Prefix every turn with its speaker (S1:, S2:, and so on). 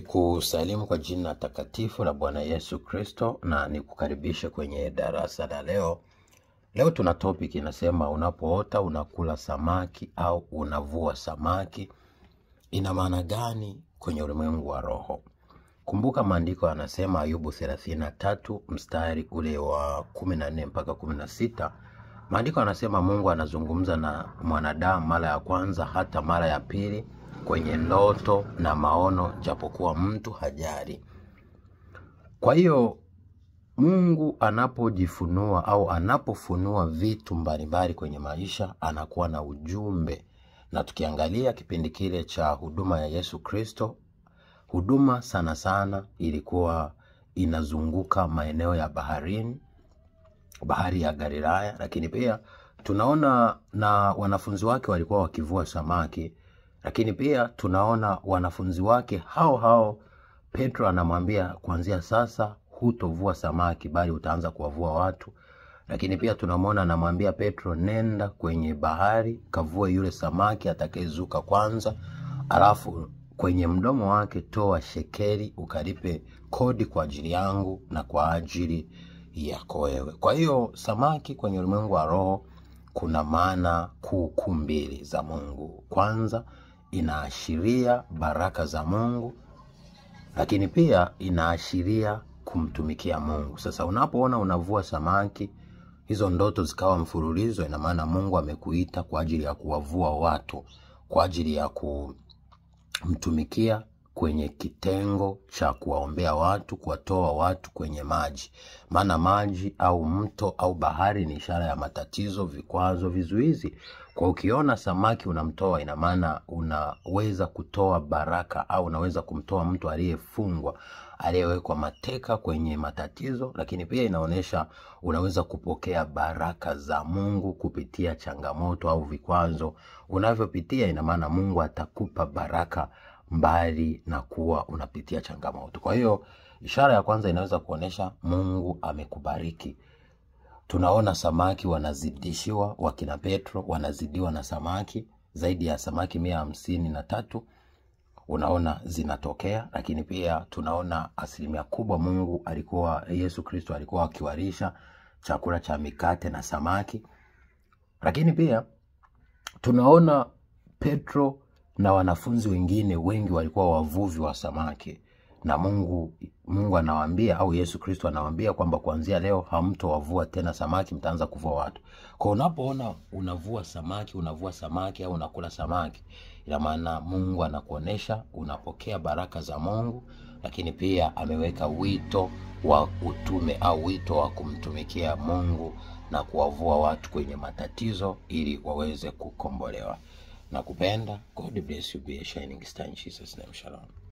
S1: Ni kusalimu kwa jina takatifu la Bwana Yesu Kristo na nikukaribishe kwenye darasa la leo. Leo tuna topic inasema unapoota unakula samaki au unavua samaki. Ina maana gani kwenye ulimwengu wa roho? Kumbuka maandiko yanasema Ayubu 33 mstari ule wa 14 mpaka 16. Maandiko yanasema Mungu anazungumza na mwanadamu mara ya kwanza hata mara ya pili kwenye ndoto na maono, japokuwa mtu hajali. Kwa hiyo Mungu anapojifunua au anapofunua vitu mbalimbali kwenye maisha, anakuwa na ujumbe. Na tukiangalia kipindi kile cha huduma ya Yesu Kristo, huduma sana sana ilikuwa inazunguka maeneo ya baharini, bahari ya Galilaya, lakini pia tunaona na wanafunzi wake walikuwa wakivua samaki. Lakini pia tunaona wanafunzi wake hao Petro anamwambia kuanzia sasa hutovua samaki bali utaanza kuwavua watu. Lakini pia tunamwona anamwambia Petro, nenda kwenye bahari kavue yule samaki atakayezuka kwanza, alafu kwenye mdomo wake toa shekeli ukalipe kodi kwa ajili yangu na kwa ajili yako wewe. Kwa hiyo samaki kwenye ulimwengu wa roho kuna maana kuu mbili za Mungu. Kwanza, inaashiria baraka za Mungu, lakini pia inaashiria kumtumikia Mungu. Sasa unapoona unavua samaki, hizo ndoto zikawa mfululizo, ina maana Mungu amekuita kwa ajili ya kuwavua watu, kwa ajili ya kumtumikia kwenye kitengo cha kuwaombea watu, kuwatoa watu kwenye maji. Maana maji au mto au bahari ni ishara ya matatizo, vikwazo, vizuizi. Kwa ukiona samaki unamtoa, ina maana unaweza kutoa baraka au unaweza kumtoa mtu aliyefungwa, aliyewekwa mateka kwenye matatizo. Lakini pia inaonesha unaweza kupokea baraka za Mungu kupitia changamoto au vikwazo unavyopitia. Ina maana Mungu atakupa baraka mbali na kuwa unapitia changamoto. Kwa hiyo ishara ya kwanza inaweza kuonesha Mungu amekubariki. Tunaona samaki wanazidishiwa, wakina Petro wanazidiwa na samaki, zaidi ya samaki 153 unaona zinatokea. Lakini pia tunaona asilimia kubwa Yesu Kristo alikuwa akiwalisha chakula cha mikate na samaki. Lakini pia tunaona Petro na wanafunzi wengine wengi walikuwa wavuvi wa samaki, na Mungu anawaambia au Yesu Kristo anawaambia kwamba kuanzia leo hamtowavua tena samaki, mtaanza kuvua watu. Kwa unapoona unavua samaki au unakula samaki, ina maana Mungu anakuonesha unapokea baraka za Mungu, lakini pia ameweka wito wa utume au wito wa kumtumikia Mungu na kuwavua watu kwenye matatizo ili waweze kukombolewa. Nakupenda. God bless you. Be a shining star in Jesus' name. Shalom.